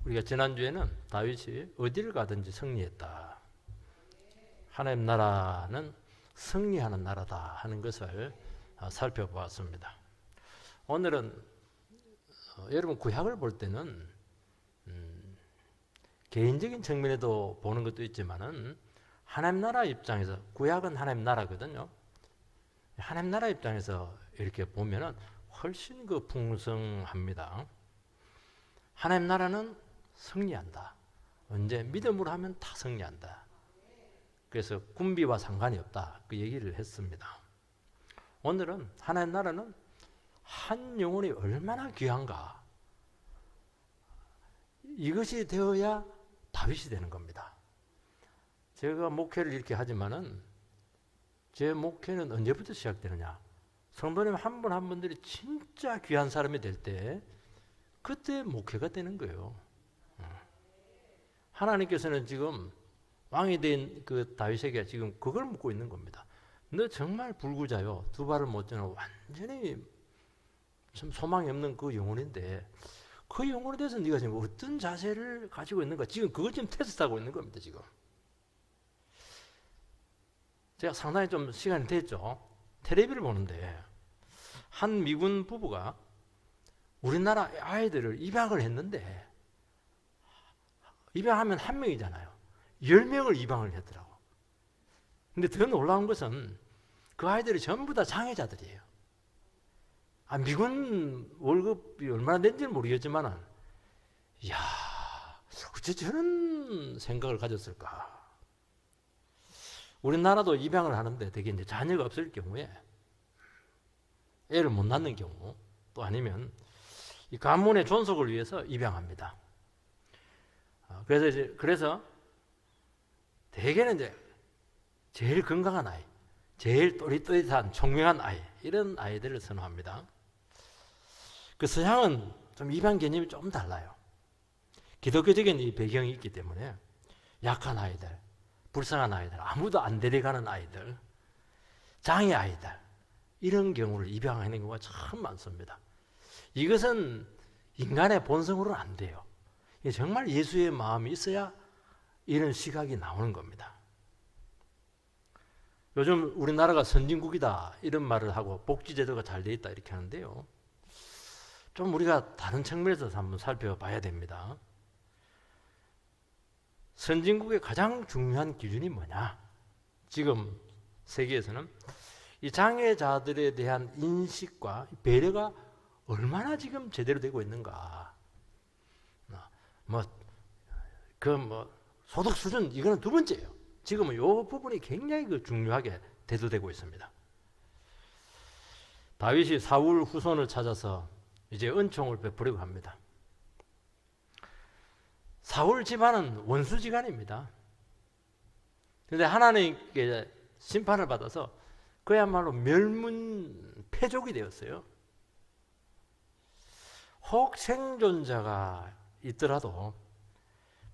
우리가 지난주에는 다윗이 어디를 가든지 승리했다. 하나님 나라는 승리하는 나라다 하는 것을 살펴보았습니다. 오늘은 여러분 구약을 볼 때는 개인적인 측면에도 보는 것도 있지만은 하나님 나라 입장에서, 구약은 하나님 나라거든요. 하나님 나라 입장에서 이렇게 보면은 훨씬 풍성합니다. 하나님 나라는 승리한다. 언제? 믿음으로 하면 다 승리한다. 그래서 군비와 상관이 없다. 그 얘기를 했습니다. 오늘은 하나님 나라는 한 영혼이 얼마나 귀한가. 이것이 되어야 다윗이 되는 겁니다. 제가 목회를 이렇게 하지만은 제 목회는 언제부터 시작되느냐? 성도님 한 분 한 분들이 진짜 귀한 사람이 될 때 그때 목회가 되는 거예요. 하나님께서는 지금 왕이 된 그 다윗에게 지금 그걸 묻고 있는 겁니다. 너 정말 불구자요. 두 발을 못 저는 완전히 참 소망이 없는 그 영혼인데 그 영혼에 대해서 네가 지금 어떤 자세를 가지고 있는가? 지금 그걸 지금 테스트하고 있는 겁니다. 지금. 제가 상당히 좀 시간이 됐죠. 텔레비를 보는데 한 미군 부부가 우리나라 아이들을 입양을 했는데 입양하면 한 명이잖아요. 10명을 입양을 했더라고. 근데 더 놀라운 것은 그 아이들이 전부 다 장애자들이에요. 미군 월급이 얼마나 된지는 모르겠지만은, 이야, 어째 저런 생각을 가졌을까? 우리나라도 입양을 하는데 되게 이제 자녀가 없을 경우에 애를 못 낳는 경우, 또 아니면 이 가문의 존속을 위해서 입양합니다. 그래서 대개는 이제 제일 건강한 아이, 제일 또릿또릿한 총명한 아이, 이런 아이들을 선호합니다. 그 서양은 좀 입양 개념이 좀 달라요. 기독교적인 이 배경이 있기 때문에 약한 아이들, 불쌍한 아이들, 아무도 안 데려가는 아이들, 장애 아이들, 이런 경우를 입양하는 경우가 참 많습니다. 이것은 인간의 본성으로는 안 돼요. 정말 예수의 마음이 있어야 이런 시각이 나오는 겁니다. 요즘 우리나라가 선진국이다 이런 말을 하고 복지제도가 잘 돼 있다 이렇게 하는데요. 좀 우리가 다른 측면에서 한번 살펴봐야 됩니다. 선진국의 가장 중요한 기준이 뭐냐? 지금 세계에서는 이 장애자들에 대한 인식과 배려가 얼마나 지금 제대로 되고 있는가? 소득 수준 이거는 두 번째예요. 지금은 이 부분이 굉장히 중요하게 대두되고 있습니다. 다윗이 사울 후손을 찾아서 이제 은총을 베푸려고 합니다. 사울 집안은 원수지간입니다. 그런데 하나님께 심판을 받아서 그야말로 멸문패족이 되었어요. 혹 생존자가 있더라도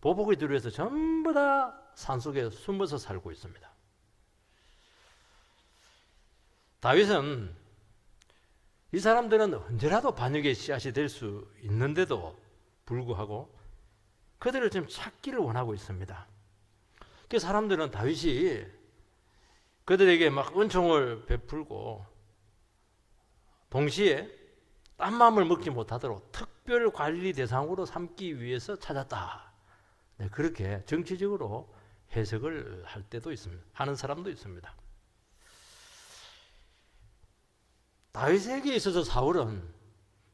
보복이 두려워서 전부 다 산속에 숨어서 살고 있습니다. 다윗은 이 사람들은 언제라도 반역의 씨앗이 될 수 있는데도 불구하고 그들을 지금 찾기를 원하고 있습니다. 그 사람들은 다윗이 그들에게 막 은총을 베풀고 동시에 딴 마음을 먹지 못하도록 특별 관리 대상으로 삼기 위해서 찾았다. 네, 그렇게 정치적으로 해석을 할 때도 있습니다. 하는 사람도 있습니다. 다윗에게 있어서 사울은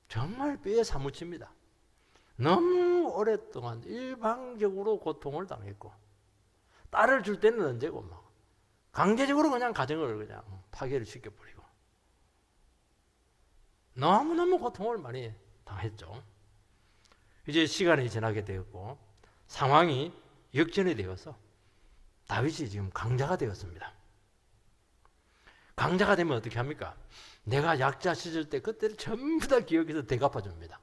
정말 뼈에 사무칩니다. 너무 오랫동안 일방적으로 고통을 당했고 딸을 줄 때는 언제고 막 강제적으로 그냥 가정을 그냥 파괴를 시켜버리고 너무너무 고통을 많이 당했죠. 이제 시간이 지나게 되었고 상황이 역전이 되어서 다윗이 지금 강자가 되었습니다. 강자가 되면 어떻게 합니까? 내가 약자 시절 때 그때를 전부 다 기억해서 대갚아줍니다.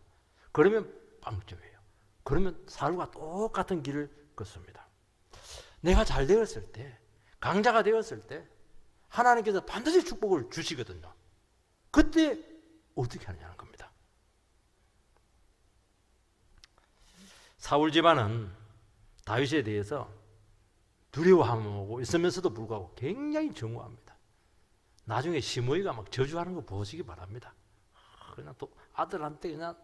그러면 빵점이에요. 그러면 사울과 똑같은 길을 걷습니다. 내가 잘 되었을 때, 강자가 되었을 때 하나님께서 반드시 축복을 주시거든요. 그때 어떻게 하느냐는 겁니다. 사울 집안은 다윗에 대해서 두려워하고 있으면서도 불구하고 굉장히 정오합니다. 나중에 시므이가 막 저주하는 거 보시기 바랍니다. 그냥 또 아들한테 그냥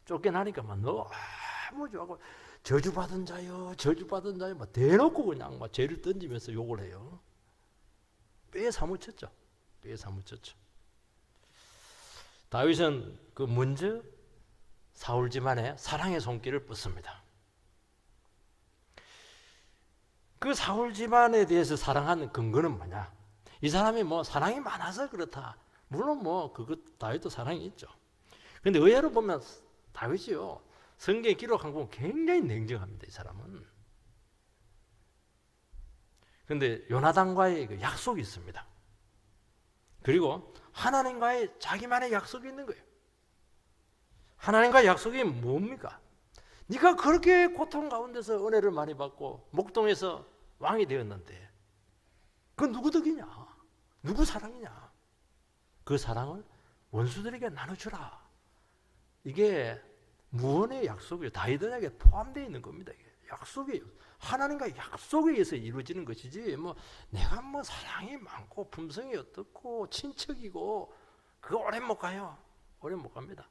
쫓겨나니까 막 너무 좋아하고 저주받은 자요, 저주받은 자요, 막 대놓고 그냥 막 죄를 던지면서 욕을 해요. 뼈에 사무쳤죠. 뼈에 사무쳤죠. 다윗은 그 먼저 사울 집안에 사랑의 손길을 뻗습니다. 그 사울 집안에 대해서 사랑하는 근거는 뭐냐? 이 사람이 뭐 사랑이 많아서 그렇다. 물론 뭐 그것 다윗도 사랑이 있죠. 그런데 의외로 보면 다윗이요, 성경에 기록한 거 보면 굉장히 냉정합니다. 이 사람은. 그런데 요나단과의 그 약속이 있습니다. 그리고 하나님과의 자기만의 약속이 있는 거예요. 하나님과의 약속이 뭡니까? 네가 그렇게 고통 가운데서 은혜를 많이 받고 목동에서 왕이 되었는데 그건 누구 덕이냐? 누구 사랑이냐? 그 사랑을 원수들에게 나눠주라. 이게 무언의 약속이에요. 다윗에게 포함되어 있는 겁니다. 이게 약속이에요. 하나님과 약속에 의해서 이루어지는 것이지 뭐 내가 뭐 사랑이 많고 품성이 어떻고 친척이고 그거 오래 못 가요. 오래 못 갑니다.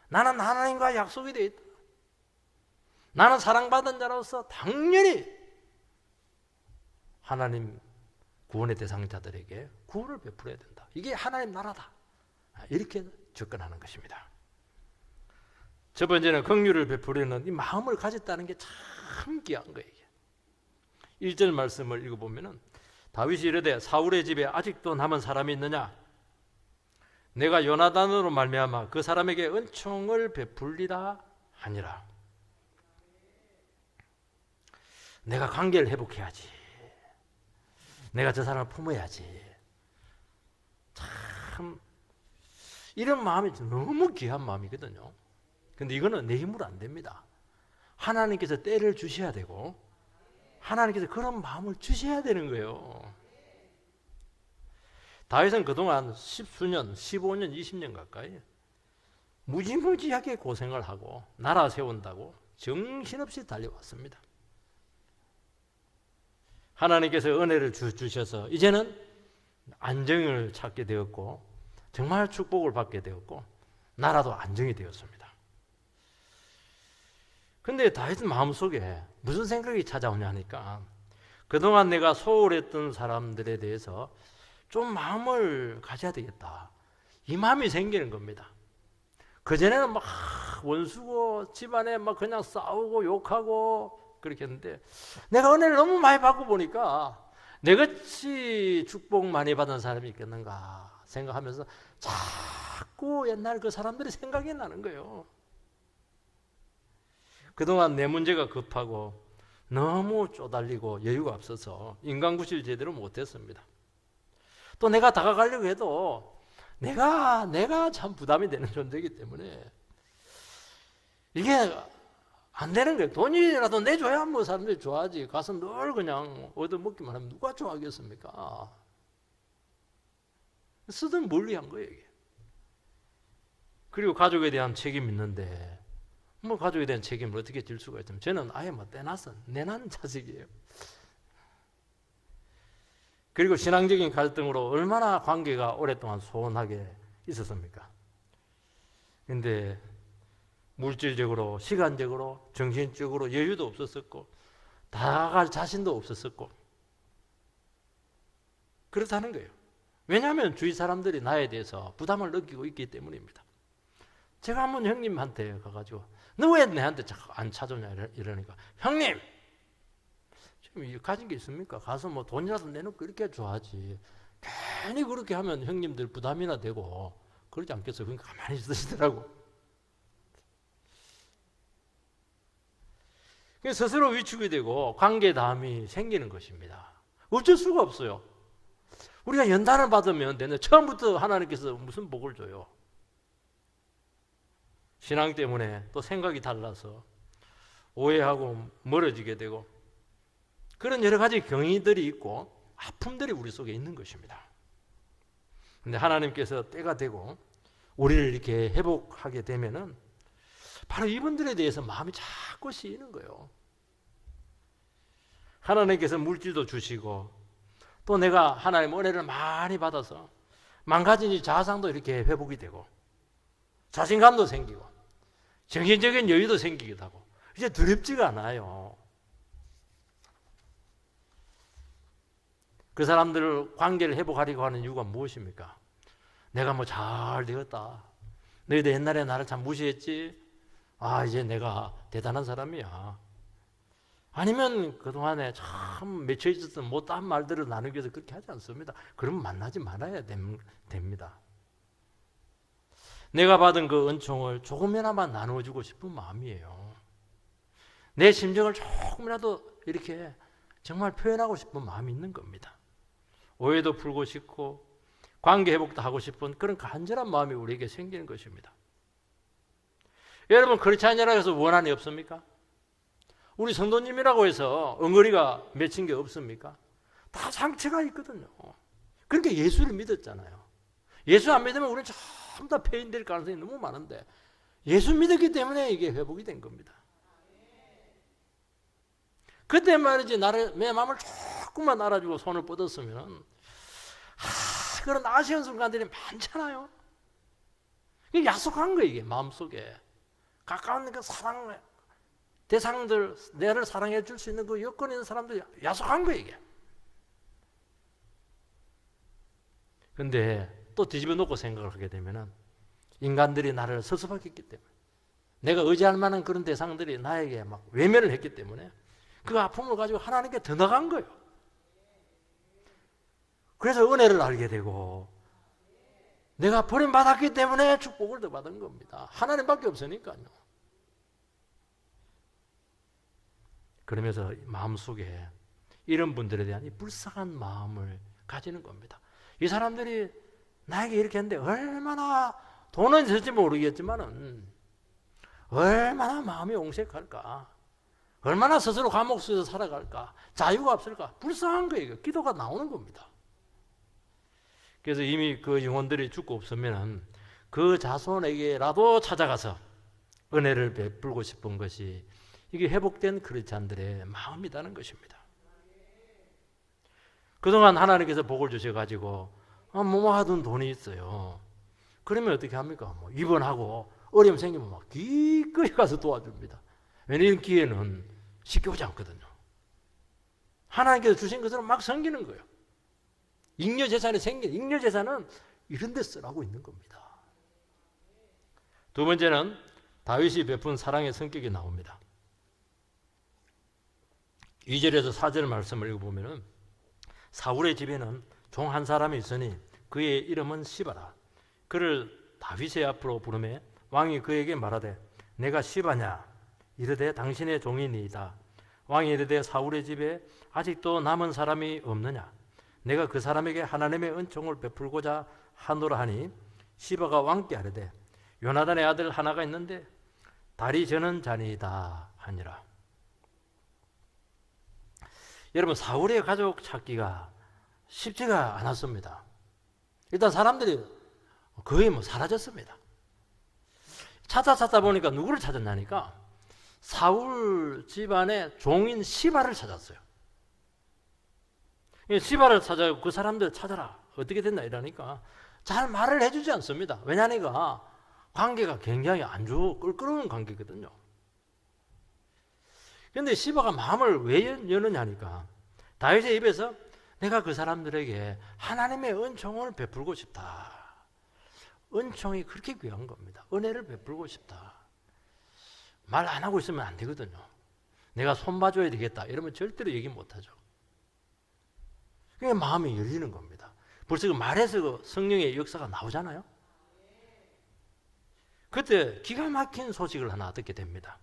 나는 하나님과 약속이 되어 있다. 나는 사랑받은 자로서 당연히 하나님 구원의 대상자들에게 구원을 베풀어야 된다. 이게 하나님 나라다. 이렇게 접근하는 것입니다. 첫 번째는 긍휼을 베풀려는 이 마음을 가졌다는 게 참 귀한 거예요. 1절 말씀을 읽어보면 다윗이 이르되 사울의 집에 아직도 남은 사람이 있느냐? 내가 요나단으로 말미암아 그 사람에게 은총을 베풀리라 하니라. 내가 관계를 회복해야지. 내가 저 사람을 품어야지. 참 이런 마음이 너무 귀한 마음이거든요. 근데 이거는 내 힘으로 안 됩니다. 하나님께서 때를 주셔야 되고 하나님께서 그런 마음을 주셔야 되는 거예요. 다윗은 그동안 10수년, 15년, 20년 가까이 무지무지하게 고생을 하고 나라 세운다고 정신없이 달려왔습니다. 하나님께서 은혜를 주셔서 이제는 안정을 찾게 되었고 정말 축복을 받게 되었고 나라도 안정이 되었습니다. 근데 다윗은 마음속에 무슨 생각이 찾아오냐 하니까 그동안 내가 소홀했던 사람들에 대해서 좀 마음을 가져야 되겠다. 이 마음이 생기는 겁니다. 그전에는 막 원수고 집안에 막 그냥 싸우고 욕하고 그렇게 했는데 내가 은혜를 너무 많이 받고 보니까 내같이 축복 많이 받은 사람이 있겠는가 생각하면서 자꾸 옛날 그 사람들이 생각이 나는 거예요. 그동안 내 문제가 급하고 너무 쪼달리고 여유가 없어서 인간구실 제대로 못했습니다. 또 내가 다가가려고 해도 내가 참 부담이 되는 존재이기 때문에 이게 안 되는 거예요. 돈이라도 내줘야 뭐 사람들이 좋아하지. 가서 늘 그냥 얻어먹기만 하면 누가 좋아하겠습니까? 쓰든 멀리한 거예요, 이게. 그리고 가족에 대한 책임이 있는데 뭐 가족에 대한 책임을 어떻게 질 수가 있으면 저는 아예 뭐 떼놨어. 내난 자식이에요. 그리고 신앙적인 갈등으로 얼마나 관계가 오랫동안 소원하게 있었습니까? 근데 물질적으로, 시간적으로, 정신적으로 여유도 없었었고 다가갈 자신도 없었었고 그렇다는 거예요. 왜냐하면 주위 사람들이 나에 대해서 부담을 느끼고 있기 때문입니다. 제가 한번 형님한테 가가지고 너 왜 내한테 안 찾아오냐 이러니까 형님 지금 가진 게 있습니까? 가서 뭐 돈이라도 내놓고 이렇게 좋아하지. 괜히 그렇게 하면 형님들 부담이나 되고 그러지 않겠어요? 그러니까 가만히 있으시더라고. 스스로 위축이 되고 관계담이 생기는 것입니다. 어쩔 수가 없어요. 우리가 연단을 받으면 되는데 처음부터 하나님께서 무슨 복을 줘요? 신앙 때문에 또 생각이 달라서 오해하고 멀어지게 되고 그런 여러 가지 경위들이 있고 아픔들이 우리 속에 있는 것입니다. 그런데 하나님께서 때가 되고 우리를 이렇게 회복하게 되면은 바로 이분들에 대해서 마음이 자꾸 자꾸 씌이는 거예요. 하나님께서 물질도 주시고 또 내가 하나님의 은혜를 많이 받아서 망가진 이 자아상도 이렇게 회복이 되고 자신감도 생기고 정신적인 여유도 생기기도 하고 이제 두렵지가 않아요. 그 사람들 관계를 회복하려고 하는 이유가 무엇입니까? 내가 뭐 잘 되었다. 너희들 옛날에 나를 참 무시했지? 아, 이제 내가 대단한 사람이야. 아니면 그동안에 참 맺혀 있었던 못한 말들을 나누기 위해서 그렇게 하지 않습니다. 그러면 만나지 말아야 됩니다. 내가 받은 그 은총을 조금이나마 나누어주고 싶은 마음이에요. 내 심정을 조금이라도 이렇게 정말 표현하고 싶은 마음이 있는 겁니다. 오해도 풀고 싶고 관계 회복도 하고 싶은 그런 간절한 마음이 우리에게 생기는 것입니다. 여러분 그렇지 않냐고 해서 원한이 없습니까? 우리 성도님이라고 해서 엉거리가 맺힌 게 없습니까? 다 상처가 있거든요. 그러니까 예수를 믿었잖아요. 예수 안 믿으면 우리는 전부 다 폐인될 가능성이 너무 많은데 예수 믿었기 때문에 이게 회복이 된 겁니다. 그때 말이지 내 마음을 조금만 알아주고 손을 뻗었으면 그런 아쉬운 순간들이 많잖아요. 이게 약속한 거예요. 이게 마음속에 가까운 그 사랑 대상들, 내를 사랑해 줄 수 있는 그 여건이 있는 사람들이 약속한 거예요. 이게. 근데 또 뒤집어 놓고 생각을 하게 되면은 인간들이 나를 서습하겠기 때문에 내가 의지할 만한 그런 대상들이 나에게 막 외면을 했기 때문에 그 아픔을 가지고 하나님께 더 나간 거예요. 그래서 은혜를 알게 되고 내가 버림받았기 때문에 축복을 더 받은 겁니다. 하나님밖에 없으니까요. 그러면서 마음속에 이런 분들에 대한 이 불쌍한 마음을 가지는 겁니다. 이 사람들이 나에게 이렇게 했는데 얼마나 돈은 있을지 모르겠지만은 얼마나 마음이 옹색할까, 얼마나 스스로 감옥 속에서 살아갈까, 자유가 없을까, 불쌍한 거예요. 기도가 나오는 겁니다. 그래서 이미 그 영혼들이 죽고 없으면 그 자손에게라도 찾아가서 은혜를 베풀고 싶은 것이 이게 회복된 크리스찬들의 마음이라는 것입니다. 그동안 하나님께서 복을 주셔가지고 뭐뭐 하던 돈이 있어요. 그러면 어떻게 합니까? 뭐 입원하고 어려움 생기면 막 기꺼이 가서 도와줍니다. 왜냐하면 기회는 쉽게 오지 않거든요. 하나님께서 주신 것으로 막 섬기는 거예요. 잉여재산이 생긴 잉여재산은 이런 데 쓰라고 있는 겁니다. 두 번째는 다윗이 베푼 사랑의 성격이 나옵니다. 2절에서 4절 말씀을 읽어보면 사울의 집에는 종 한 사람이 있으니 그의 이름은 시바라. 그를 다윗의 앞으로 부르매 왕이 그에게 말하되 내가 시바냐 이르되 당신의 종이니이다. 왕이 이르되 사울의 집에 아직도 남은 사람이 없느냐 내가 그 사람에게 하나님의 은총을 베풀고자 하노라 하니 시바가 왕께 아뢰되 요나단의 아들 하나가 있는데 다리 저는 자니이다 하니라. 여러분 사울의 가족 찾기가 쉽지가 않았습니다. 일단 사람들이 거의 사라졌습니다. 찾다 보니까 누구를 찾았냐니까 사울 집안의 종인 시바를 찾았어요. 시바를 찾아서 그 사람들 찾아라. 어떻게 됐나 이러니까 잘 말을 해주지 않습니다. 왜냐니까 관계가 굉장히 안 좋고 껄끄러운 관계거든요. 그런데 시바가 마음을 왜 여느냐니까 다윗의 입에서 내가 그 사람들에게 하나님의 은총을 베풀고 싶다. 은총이 그렇게 귀한 겁니다. 은혜를 베풀고 싶다. 말 안 하고 있으면 안 되거든요. 내가 손봐줘야 되겠다 이러면 절대로 얘기 못하죠. 그게 마음이 열리는 겁니다. 벌써 그 말에서 그 성령의 역사가 나오잖아요. 그때 기가 막힌 소식을 하나 듣게 됩니다.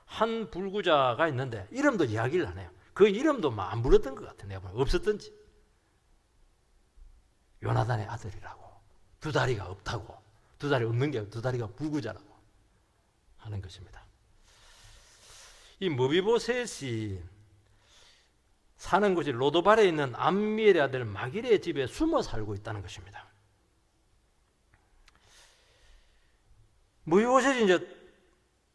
한 불구자가 있는데 이름도 이야기를 안 해요. 그 이름도 막 안 불렀던 것 같아요. 내가 보면 없었던지. 요나단의 아들이라고. 두 다리가 없다고. 두 다리 없는 게 아니고 두 다리가 불구자라고 하는 것입니다. 이 무비보셋이 사는 곳이 로도발에 있는 암미엘의 아들 마길의 집에 숨어 살고 있다는 것입니다. 무비보셋이 이제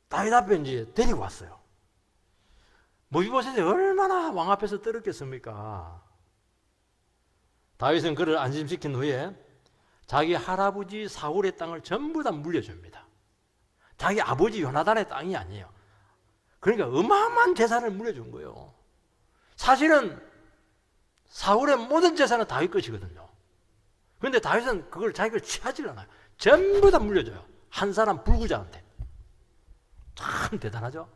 다윗 앞에 이제 데리고 왔어요. 무비보셋이 얼마나 왕 앞에서 떨었겠습니까? 다윗은 그를 안심시킨 후에 자기 할아버지 사울의 땅을 전부 다 물려줍니다. 자기 아버지 요나단의 땅이 아니에요. 그러니까 어마어마한 재산을 물려준 거예요. 사실은 사울의 모든 재산은 다윗 것이거든요. 그런데 다윗은 그걸 자기 걸 취하지 않아요. 전부 다 물려줘요. 한 사람 불구자한테. 참 대단하죠.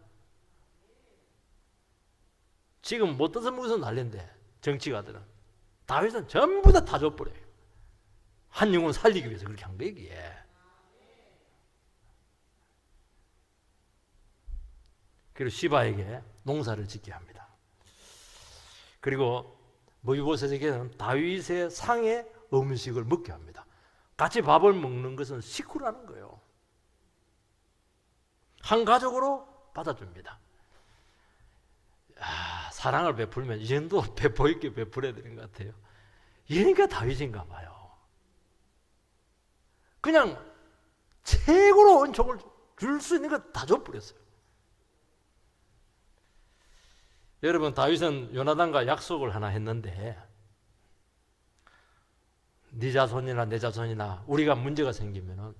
지금 못 떠서 무슨 난리인데 정치가들은. 다윗은 전부 다 줘버려요. 한 영혼 살리기 위해서 그렇게 한 거예요. 이게. 그리고 시바에게 농사를 짓게 합니다. 그리고 무비보셋에게는 다윗의 상의 음식을 먹게 합니다. 같이 밥을 먹는 것은 식구라는 거예요. 한 가족으로 받아줍니다. 사랑을 베풀면 이 정도 배포 있게 베풀어야 되는 것 같아요. 이러니까 다윗인가 봐요. 그냥 최고로 은총을 줄 수 있는 거 다 줘버렸어요. 여러분, 다윗은 요나단과 약속을 하나 했는데, 네 자손이나 내 자손이나 우리가 문제가 생기면은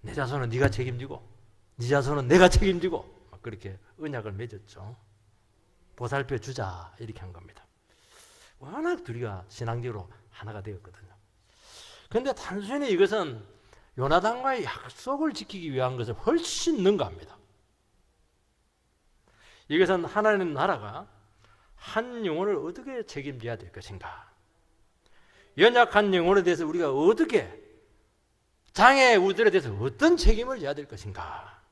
내 자손은 네가 책임지고 네 자손은 내가 책임지고 그렇게 언약을 맺었죠. 보살펴 주자 이렇게 한 겁니다. 워낙 둘이가 신앙적으로 하나가 되었거든요. 그런데 단순히 이것은 요나단과의 약속을 지키기 위한 것을 훨씬 능가합니다. 이것은 하나님 나라가 한 영혼을 어떻게 책임져야 될 것인가, 연약한 영혼에 대해서 우리가 어떻게, 장애 우들에 대해서 어떤 책임을 져야 될 것인가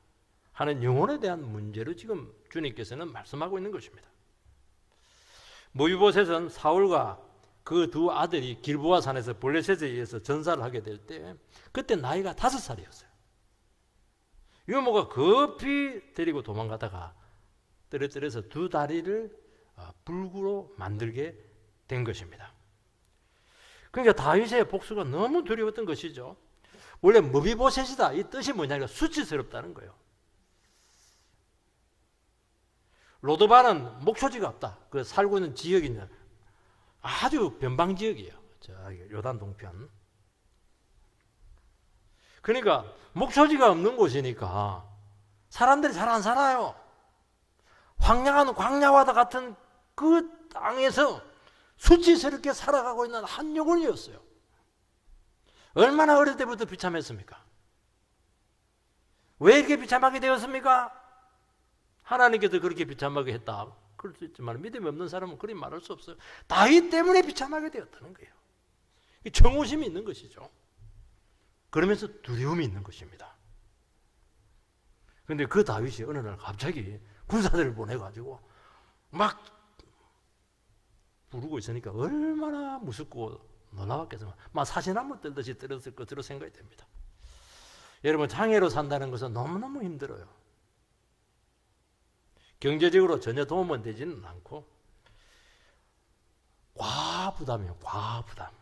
하는 영혼에 대한 문제로 지금 주님께서는 말씀하고 있는 것입니다. 무비보셋은 사울과 그 두 아들이 길보아 산에서 블레셋에 의해서 전사를 하게 될 때 그때 나이가 5살이었어요. 유모가 급히 데리고 도망가다가 떨어뜨려서 두 다리를 불구로 만들게 된 것입니다. 그러니까 다윗의 복수가 너무 두려웠던 것이죠. 원래 무비보셋이다 이 뜻이 뭐냐면 수치스럽다는 거예요. 로드바는 목초지가 없다. 그 살고 있는 지역이 아주 변방 지역이에요. 저기 요단 동편. 그러니까 목초지가 없는 곳이니까 사람들이 잘 안 살아요. 황량한 광야와도 같은 그 땅에서 수치스럽게 살아가고 있는 한 영혼이었어요. 얼마나 어릴 때부터 비참했습니까? 왜 이렇게 비참하게 되었습니까? 하나님께서 그렇게 비참하게 했다. 그럴 수 있지만 믿음이 없는 사람은 그리 말할 수 없어요. 다윗 때문에 비참하게 되었다는 거예요. 정오심이 있는 것이죠. 그러면서 두려움이 있는 것입니다. 그런데 그 다윗이 어느 날 갑자기 군사들을 보내가지고 막 부르고 있으니까 얼마나 무섭고 놀라웠겠어요. 막 사시나무 떨듯이 떨었을 것으로 생각이 됩니다. 여러분, 장애로 산다는 것은 너무너무 힘들어요. 경제적으로 전혀 도움은 되지는 않고 과부담이에요. 과부담.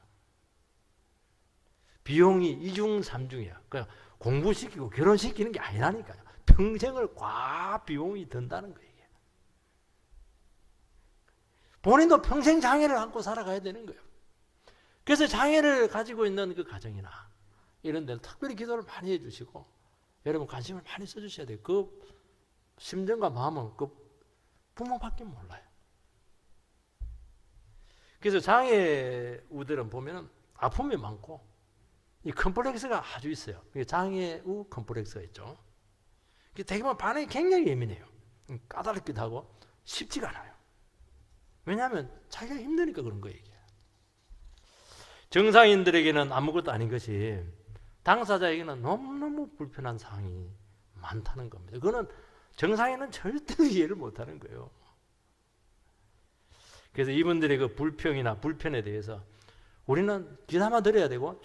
비용이 이중삼중이야. 그냥 공부시키고 결혼시키는 게 아니라니까요. 평생을 과비용이 든다는 거예요. 본인도 평생 장애를 안고 살아가야 되는 거예요. 그래서 장애를 가지고 있는 그 가정이나 이런 데는 특별히 기도를 많이 해주시고 여러분 관심을 많이 써주셔야 돼요. 그 심정과 마음은 그 부모밖에 몰라요. 그래서 장애우들은 보면 아픔이 많고 이 컴플렉스가 아주 있어요. 장애우 컴플렉스가 있죠. 되게 보면 반응이 굉장히 예민해요. 까다롭기도 하고 쉽지가 않아요. 왜냐하면 자기가 힘드니까 그런 거예요. 이게. 정상인들에게는 아무것도 아닌 것이 당사자에게는 너무너무 불편한 상황이 많다는 겁니다. 그거는 정상인은 절대로 이해를 못하는 거예요. 그래서 이분들의 그 불평이나 불편에 대해서 우리는 귀담아 들어야 되고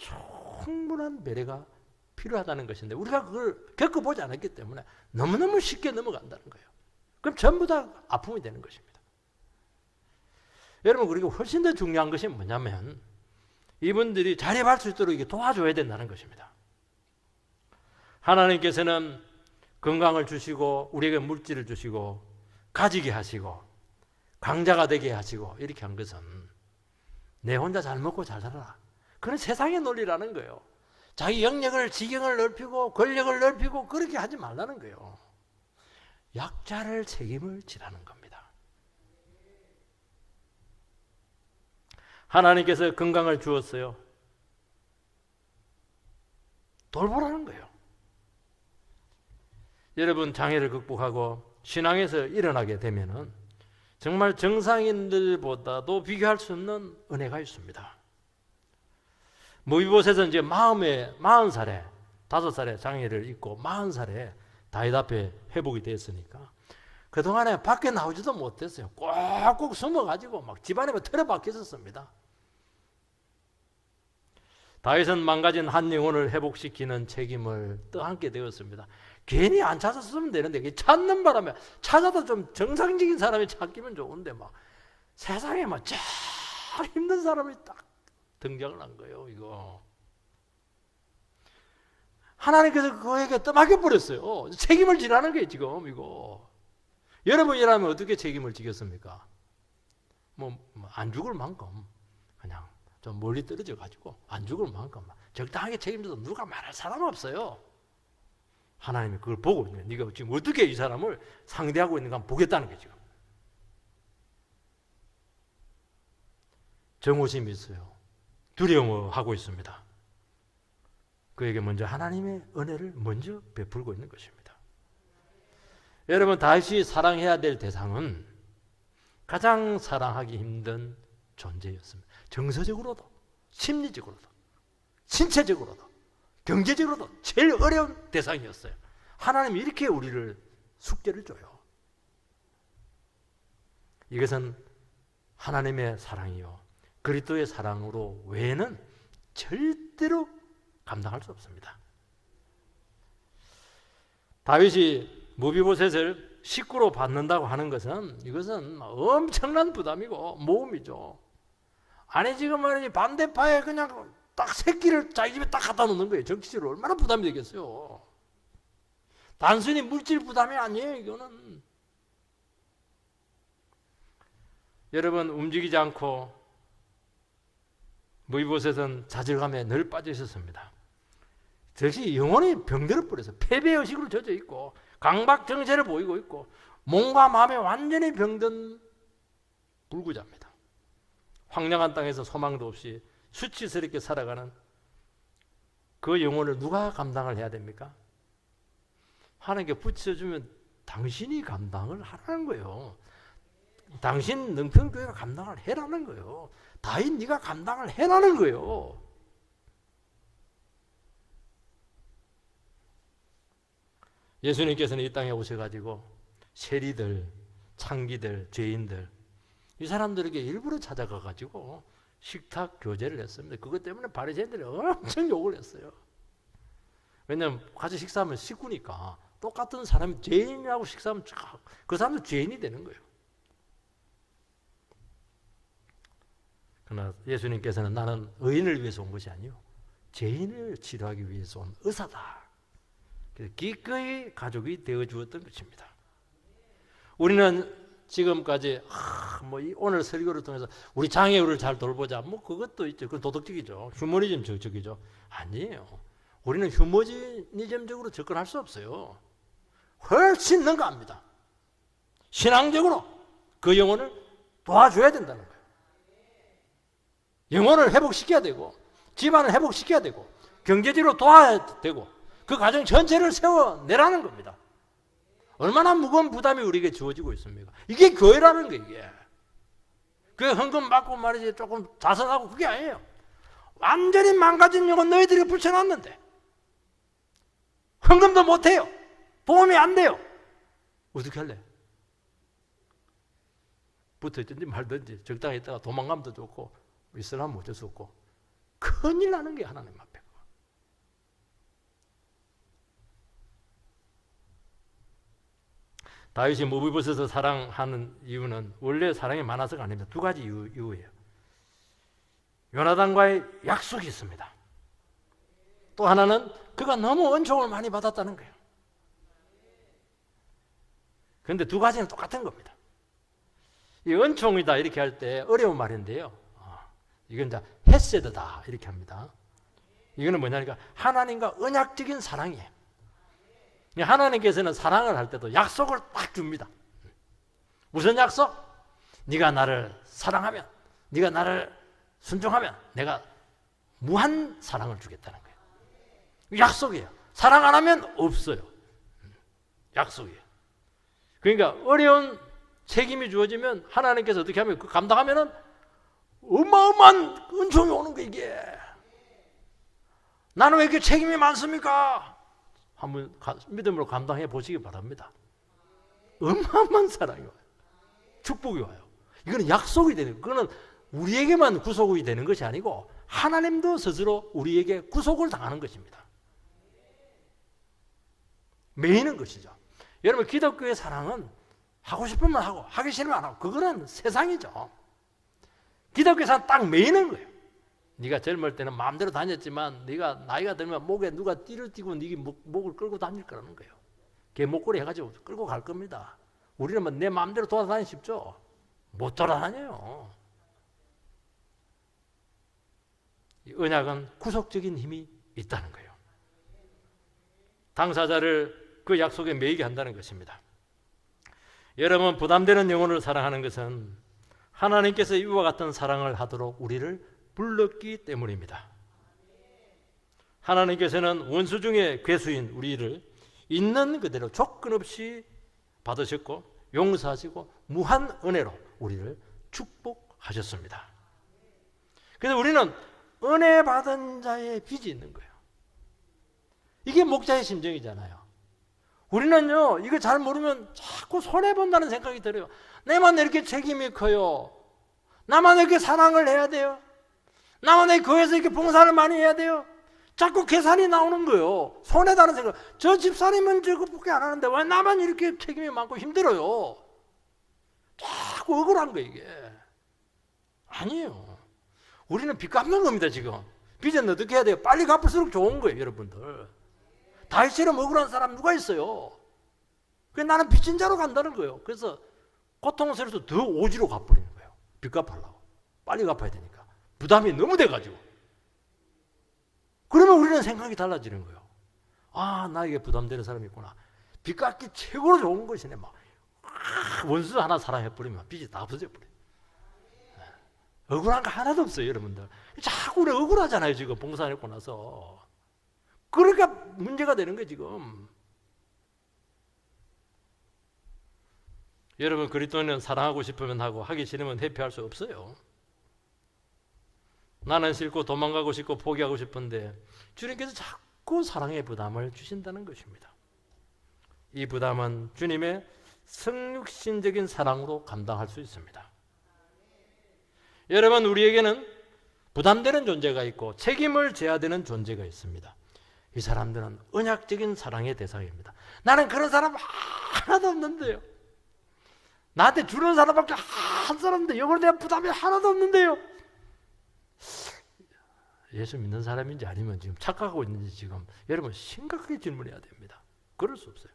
충분한 배려가 필요하다는 것인데 우리가 그걸 겪어보지 않았기 때문에 너무너무 쉽게 넘어간다는 거예요. 그럼 전부 다 아픔이 되는 것입니다. 여러분, 그리고 훨씬 더 중요한 것이 뭐냐면 이분들이 자립할 수 있도록 이게 도와줘야 된다는 것입니다. 하나님께서는 건강을 주시고 우리에게 물질을 주시고 가지게 하시고 강자가 되게 하시고 이렇게 한 것은 내 혼자 잘 먹고 잘 살아라. 그런 세상의 논리라는 거예요. 자기 영역을, 지경을 넓히고 권력을 넓히고 그렇게 하지 말라는 거예요. 약자를 책임을 지라는 겁니다. 하나님께서 건강을 주었어요. 돌보라는 거예요. 여러분, 장애를 극복하고 신앙에서 일어나게 되면은 정말 정상인들보다도 비교할 수 없는 은혜가 있습니다. 모이보셋은 이제 40살에 5살에 장애를 입고 40살에 다윗 앞에 회복이 됐으니까 그동안에 밖에 나오지도 못했어요. 꼭꼭 숨어가지고 막 집안에 틀어박혀 있었습니다. 다윗은 망가진 한 영혼을 회복시키는 책임을 떠안게 되었습니다. 괜히 안 찾았으면 되는데 찾는 바람에 찾아도 좀 정상적인 사람이 찾기면 좋은데 막 세상에 막 제일 힘든 사람이 딱 등장을 한 거예요. 이거 하나님께서 그에게 떠맡겨 버렸어요. 책임을 지라는 거예요. 지금 이거 여러분이라면 어떻게 책임을 지겠습니까? 뭐 안 죽을 만큼 그냥 좀 멀리 떨어져 가지고 안 죽을 만큼 적당하게 책임져도 누가 말할 사람 없어요. 하나님이 그걸 보고 있는, 네가 지금 어떻게 이 사람을 상대하고 있는가 보겠다는 게 지금. 정오심이 있어요. 두려워하고 있습니다. 그에게 먼저 하나님의 은혜를 먼저 베풀고 있는 것입니다. 여러분, 다윗이 사랑해야 될 대상은 가장 사랑하기 힘든 존재였습니다. 정서적으로도, 심리적으로도, 신체적으로도, 경제적으로도 제일 어려운 대상이었어요. 하나님이 이렇게 우리를 숙제를 줘요. 이것은 하나님의 사랑이요, 그리스도의 사랑으로 외에는 절대로 감당할 수 없습니다. 다윗이 무비보셋을 식구로 받는다고 하는 것은 이것은 엄청난 부담이고 모험이죠. 아니 지금 말이지 반대파에 그냥 딱 새끼를 자기 집에 딱 갖다 놓는 거예요. 정치적으로 얼마나 부담이 되겠어요. 단순히 물질 부담이 아니에요. 이거는 여러분, 움직이지 않고 무비보셋은 좌절감에 늘 빠져 있었습니다. 즉시 영혼이 병들어 버려서 패배의식으로 젖어 있고 강박정체를 보이고 있고 몸과 마음이 완전히 병든 불구자입니다. 황량한 땅에서 소망도 없이 수치스럽게 살아가는 그 영혼을 누가 감당을 해야 됩니까? 하나님께 붙여주면 당신이 감당을 하라는 거예요. 당신 능평교회가 감당을 해라는 거예요. 다윗 네가 감당을 해라는 거예요. 예수님께서는 이 땅에 오셔가지고 세리들, 창기들, 죄인들 이 사람들에게 일부러 찾아가가지고 식탁 교제를 했습니다. 그것 때문에 바리새인들이 엄청 욕을 했어요. 왜냐하면 같이 식사하면 식구니까 똑같은 사람이 죄인이라고 식사하면 그 사람도 죄인이 되는 거예요. 그러나 예수님께서는 나는 의인을 위해서 온 것이 아니요 죄인을 치료하기 위해서 온 의사다. 그래서 기꺼이 가족이 되어 주었던 것입니다. 우리는 지금까지 오늘 설교를 통해서 우리 장애우를 잘 돌보자, 그것도 있죠. 그건 도덕적이죠. 휴머니즘적이죠. 아니에요. 우리는 휴머니즘적으로 접근할 수 없어요. 훨씬 능가합니다. 신앙적으로 그 영혼을 도와줘야 된다는 거예요. 영혼을 회복시켜야 되고 집안을 회복시켜야 되고 경제적으로 도와야 되고 그 가정 전체를 세워내라는 겁니다. 얼마나 무거운 부담이 우리에게 주어지고 있습니까? 이게 교회라는 거예요. 이게 교회 헌금 받고 말이지 조금 자선하고 그게 아니에요. 완전히 망가진 영혼 너희들이 붙여놨는데 헌금도 못해요. 도움이 안 돼요. 어떻게 할래? 붙어있든지 말든지 적당히 있다가 도망가면 좋고 있으려면 어쩔 수 없고 큰일 나는 게 하나님 앞에. 다윗이 무비보셋을 사랑하는 이유는 원래 사랑이 많아서가 아닙니다. 두 가지 이유예요. 요나단과의 약속이 있습니다. 또 하나는 그가 너무 은총을 많이 받았다는 거예요. 그런데 두 가지는 똑같은 겁니다. 이 은총이다 이렇게 할 때 어려운 말인데요. 이건 이제 헤세드다 이렇게 합니다. 이거는 뭐냐니까 하나님과 언약적인 사랑이에요. 하나님께서는 사랑을 할 때도 약속을 딱 줍니다. 무슨 약속? 네가 나를 사랑하면, 네가 나를 순종하면 내가 무한 사랑을 주겠다는 거예요. 약속이에요. 사랑 안 하면 없어요. 약속이에요. 그러니까 어려운 책임이 주어지면 하나님께서 어떻게 하면 그 감당하면은 어마어마한 은총이 오는 거예요. 이게 나는 왜 이렇게 책임이 많습니까? 한번 믿음으로 감당해 보시기 바랍니다. 어마어마한 사랑이 와요. 축복이 와요. 이거는 약속이 되는 거예요. 그거는 우리에게만 구속이 되는 것이 아니고 하나님도 스스로 우리에게 구속을 당하는 것입니다. 매이는 것이죠. 여러분 기독교의 사랑은 하고 싶으면 하고 하기 싫으면 안 하고 그거는 세상이죠. 기독교의 사랑은 딱 매이는 거예요. 네가 젊을 때는 마음대로 다녔지만 네가 나이가 들면 목에 누가 띠를 띠고 네 목을 끌고 다닐 거라는 거예요. 걔 목걸이 해가지고 끌고 갈 겁니다. 우리는 뭐 내 마음대로 돌아다니기 쉽죠. 못 돌아다녀요. 이 언약은 구속적인 힘이 있다는 거예요. 당사자를 그 약속에 매이게 한다는 것입니다. 여러분 부담되는 영혼을 사랑하는 것은 하나님께서 이와 같은 사랑을 하도록 우리를 불렀기 때문입니다. 하나님께서는 원수 중에 괴수인 우리를 있는 그대로 조건 없이 받으셨고 용서하시고 무한 은혜로 우리를 축복하셨습니다. 그래서 우리는 은혜 받은 자의 빚이 있는 거예요. 이게 목자의 심정이잖아요. 우리는요 이거 잘 모르면 자꾸 손해본다는 생각이 들어요. 내만 이렇게 책임이 커요. 나만 이렇게 사랑을 해야 돼요. 나만 이렇게 교회에서 이렇게 봉사를 많이 해야 돼요. 자꾸 계산이 나오는 거예요. 손해다는 생각. 저 집사님은 저거밖에 안 하는데 왜 나만 이렇게 책임이 많고 힘들어요. 자꾸 억울한 거예요 이게. 아니에요. 우리는 빚 갚는 겁니다 지금. 빚은 어떻게 해야 돼요? 빨리 갚을수록 좋은 거예요 여러분들. 다윗처럼 억울한 사람 누가 있어요? 그래서 나는 빚진 자로 간다는 거예요. 그래서 고통스러워서 더 오지로 갚버리는 거예요. 빚 갚으려고. 빨리 갚아야 되니까. 부담이 너무 돼가지고. 그러면 우리는 생각이 달라지는 거예요. 아, 나에게 부담되는 사람이 있구나. 빚 갚기 최고로 좋은 것이네. 막 원수 하나 사랑해버리면 빚이 다 없어져 버려요. 억울한 거 하나도 없어요 여러분들. 자꾸 우리 억울하잖아요 지금 봉사했고 나서. 그러니까 문제가 되는 거예요 지금. 여러분 그리스도인은 사랑하고 싶으면 하고 하기 싫으면 회피할 수 없어요. 나는 싫고 도망가고 싶고 포기하고 싶은데 주님께서 자꾸 사랑의 부담을 주신다는 것입니다. 이 부담은 주님의 성육신적인 사랑으로 감당할 수 있습니다. 여러분 우리에게는 부담되는 존재가 있고 책임을 져야 되는 존재가 있습니다. 이 사람들은 언약적인 사랑의 대상입니다. 나는 그런 사람 하나도 없는데요. 나한테 주는 사람밖에 한 사람인데 이걸 대한 부담이 하나도 없는데요. 예수 믿는 사람인지 아니면 지금 착각하고 있는지 지금 여러분 심각하게 질문해야 됩니다. 그럴 수 없어요.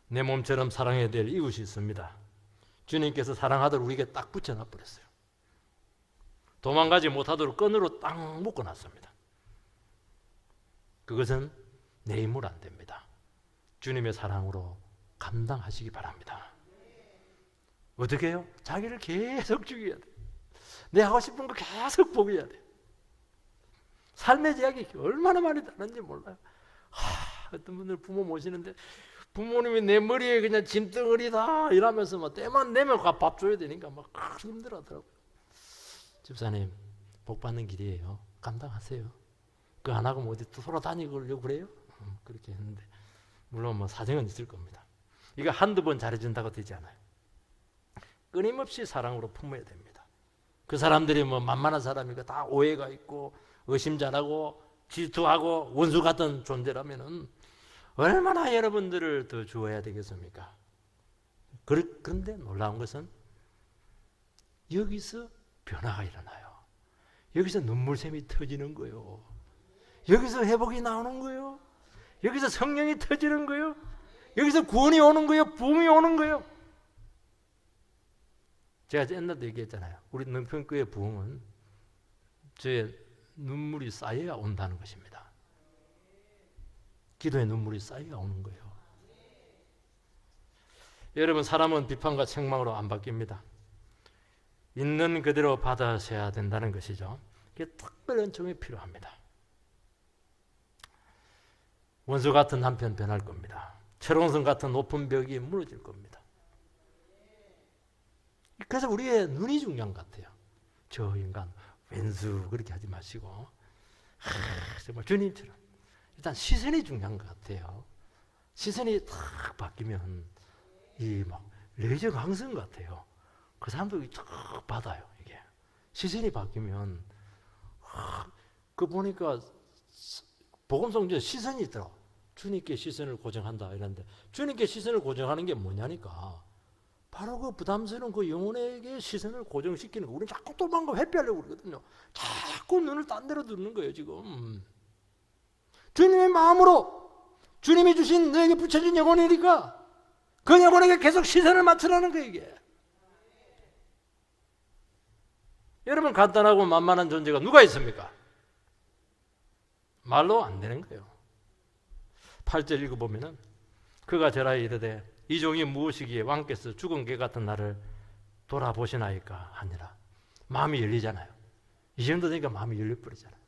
내 몸처럼 사랑해야 될 이웃이 있습니다. 주님께서 사랑하도록 우리에게 딱 붙여놔 버렸어요. 도망가지 못하도록 끈으로 딱 묶어놨습니다. 그것은 내 힘으로 안 됩니다. 주님의 사랑으로 감당하시기 바랍니다. 어떻게 해요? 자기를 계속 죽여야 돼. 내 하고 싶은 거 계속 포기해야 돼. 삶의 제약이 얼마나 많이 다른지 몰라요. 어떤 분들 부모 모시는데 부모님이 내 머리에 그냥 짐덩어리다 이러면서 막 때만 내면 밥 줘야 되니까 막 힘들어하더라고요. 집사님 복 받는 길이에요. 감당하세요. 그거 안 하고 뭐 어디 또 돌아다니려고 그래요? 그렇게 했는데 물론 뭐 사정은 있을 겁니다. 이거 한두 번 잘해준다고 되지 않아요. 끊임없이 사랑으로 품어야 됩니다. 그 사람들이 뭐 만만한 사람이고 다 오해가 있고 의심 잘하고 질투하고 원수 같은 존재라면은 얼마나 여러분들을 더 주어야 되겠습니까? 그런데 놀라운 것은 여기서 변화가 일어나요. 여기서 눈물샘이 터지는 거예요. 여기서 회복이 나오는 거예요. 여기서 성령이 터지는 거예요. 여기서 구원이 오는 거예요. 부흥이 오는 거예요. 제가 옛날에 얘기했잖아요. 우리 능평교회 부흥은 저의 눈물이 쌓여야 온다는 것입니다. 기도의 눈물이 쌓여야 오는 거예요. 여러분, 사람은 비판과 책망으로 안 바뀝니다. 있는 그대로 받아셔야 된다는 것이죠. 이게 특별 은총이 필요합니다. 원수 같은 남편 변할 겁니다. 철옹성 같은 높은 벽이 무너질 겁니다. 그래서 우리의 눈이 중요한 것 같아요. 저 인간 왼수 그렇게 하지 마시고 정말 주님처럼 일단 시선이 중요한 것 같아요. 시선이 탁 바뀌면 이 막 레이저 강성 같아요. 그 사람도 탁 받아요. 이게 시선이 바뀌면 그 보니까 복음성경에 시선이 있더라. 주님께 시선을 고정한다 이런데 주님께 시선을 고정하는 게 뭐냐니까 바로 그 부담스러운 그 영혼에게 시선을 고정시키는 거. 우리는 자꾸 도망가 회피하려고 그러거든요. 자꾸 눈을 딴 데로 두는 거예요 지금. 주님의 마음으로 주님이 주신 너에게 붙여진 영혼이니까 그 영혼에게 계속 시선을 맞추라는 거예요 이게. 여러분, 간단하고 만만한 존재가 누가 있습니까? 말로 안 되는 거예요. 8절 읽어보면은 그가 저라에 이르되 이 종이 무엇이기에 왕께서 죽은 개 같은 나를 돌아보시나이까 하니라. 마음이 열리잖아요. 이 정도 되니까 마음이 열려버리잖아요.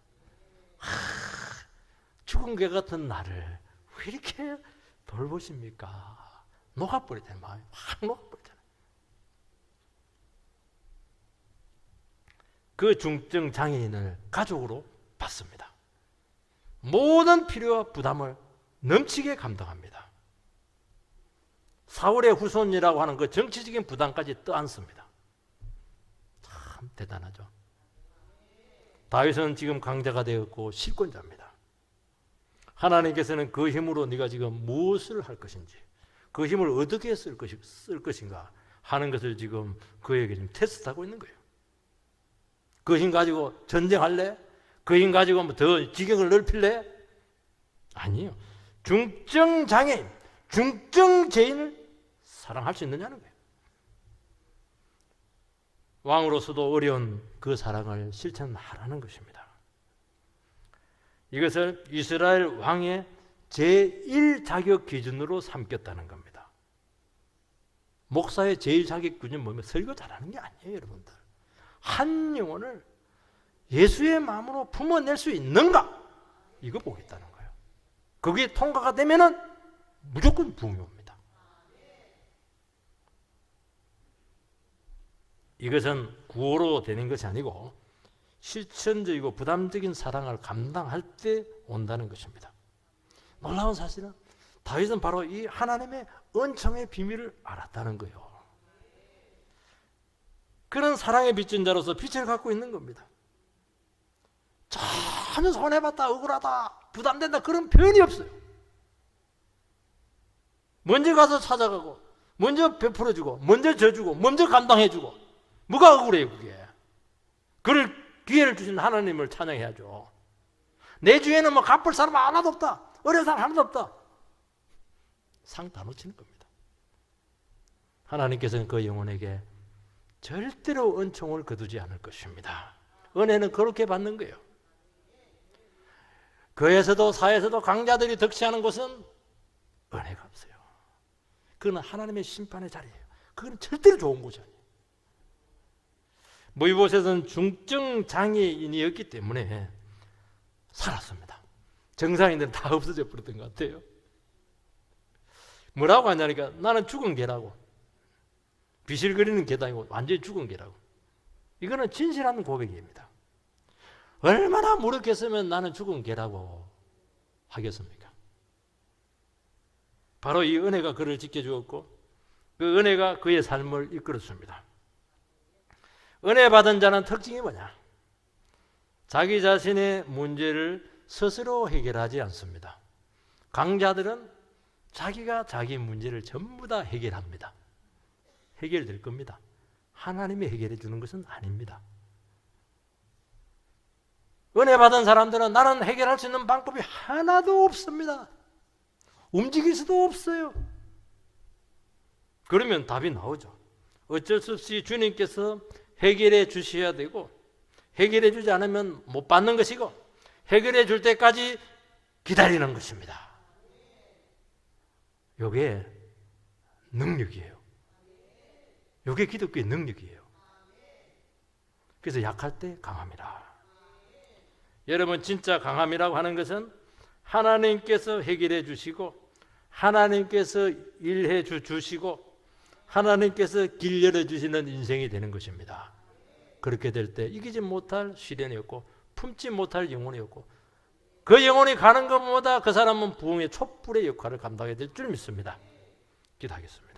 죽은 개 같은 나를 왜 이렇게 돌보십니까? 녹아버리잖아요. 마음이 확 녹아버리잖아요. 그 중증 장애인을 가족으로 받습니다. 모든 필요와 부담을 넘치게 감당합니다. 사울의 후손이라고 하는 그 정치적인 부담까지 떠안습니다. 참 대단하죠. 다윗은 지금 강자가 되었고 실권자입니다. 하나님께서는 그 힘으로 네가 지금 무엇을 할 것인지, 그 힘을 어떻게 쓸 것인가 하는 것을 지금 그에게 지금 테스트하고 있는 거예요. 그 힘 가지고 전쟁할래? 그 힘 가지고 뭐 더 지경을 넓힐래? 아니에요. 중증 장애인, 중증 죄인을 사랑할 수 있느냐는 거예요. 왕으로서도 어려운 그 사랑을 실천하라는 것입니다. 이것을 이스라엘 왕의 제1자격 기준으로 삼겠다는 겁니다. 목사의 제1자격 기준은 뭐냐면 설교 잘하는 게 아니에요, 여러분들. 한 영혼을 예수의 마음으로 품어낼 수 있는가? 이거 보겠다는 거예요. 그게 통과가 되면은 무조건 부흥이 옵니다. 이것은 구호로 되는 것이 아니고 실천적이고 부담적인 사랑을 감당할 때 온다는 것입니다. 놀라운 사실은 다윗은 바로 이 하나님의 은총의 비밀을 알았다는 거예요. 그런 사랑의 빚진 자로서 빛을 갖고 있는 겁니다. 전혀 손해봤다, 억울하다, 부담된다 그런 표현이 없어요. 먼저 가서 찾아가고 먼저 베풀어주고 먼저 져주고 먼저 감당해주고 뭐가 억울해요 그게. 그를 기회를 주신 하나님을 찬양해야죠. 내 주위에는 뭐 갚을 사람 하나도 없다, 어려운 사람 하나도 없다, 상 다 놓치는 겁니다. 하나님께서는 그 영혼에게 절대로 은총을 거두지 않을 것입니다. 은혜는 그렇게 받는 거예요. 교회에서도 사회에서도 강자들이 득세하는 곳은 은혜가 없어요. 그건 하나님의 심판의 자리예요. 그건 절대로 좋은 곳이 아니에요. 무이봇에서는 중증 장애인이었기 때문에 살았습니다. 정상인들은 다 없어져 버렸던 것 같아요. 뭐라고 하냐니까 나는 죽은 개라고. 비실거리는 개도 아니고 완전히 죽은 개라고. 이거는 진실한 고백입니다. 얼마나 무력했으면 나는 죽은 개라고 하겠습니까? 바로 이 은혜가 그를 지켜주었고 그 은혜가 그의 삶을 이끌었습니다. 은혜 받은 자는 특징이 뭐냐? 자기 자신의 문제를 스스로 해결하지 않습니다. 강자들은 자기가 자기 문제를 전부 다 해결합니다. 해결될 겁니다. 하나님이 해결해 주는 것은 아닙니다. 은혜 받은 사람들은 나는 해결할 수 있는 방법이 하나도 없습니다. 움직일 수도 없어요. 그러면 답이 나오죠. 어쩔 수 없이 주님께서 해결해 주셔야 되고, 해결해 주지 않으면 못 받는 것이고, 해결해 줄 때까지 기다리는 것입니다. 이게 능력이에요. 이게 기독교의 능력이에요. 그래서 약할 때 강합니다. 여러분, 진짜 강함이라고 하는 것은 하나님께서 해결해 주시고, 하나님께서 일해 주시고, 하나님께서 길 열어주시는 인생이 되는 것입니다. 그렇게 될 때 이기지 못할 시련이 없고 품지 못할 영혼이 없고, 그 영혼이 가는 것보다 그 사람은 부흥의 촛불의 역할을 감당해야 될 줄 믿습니다. 기도하겠습니다.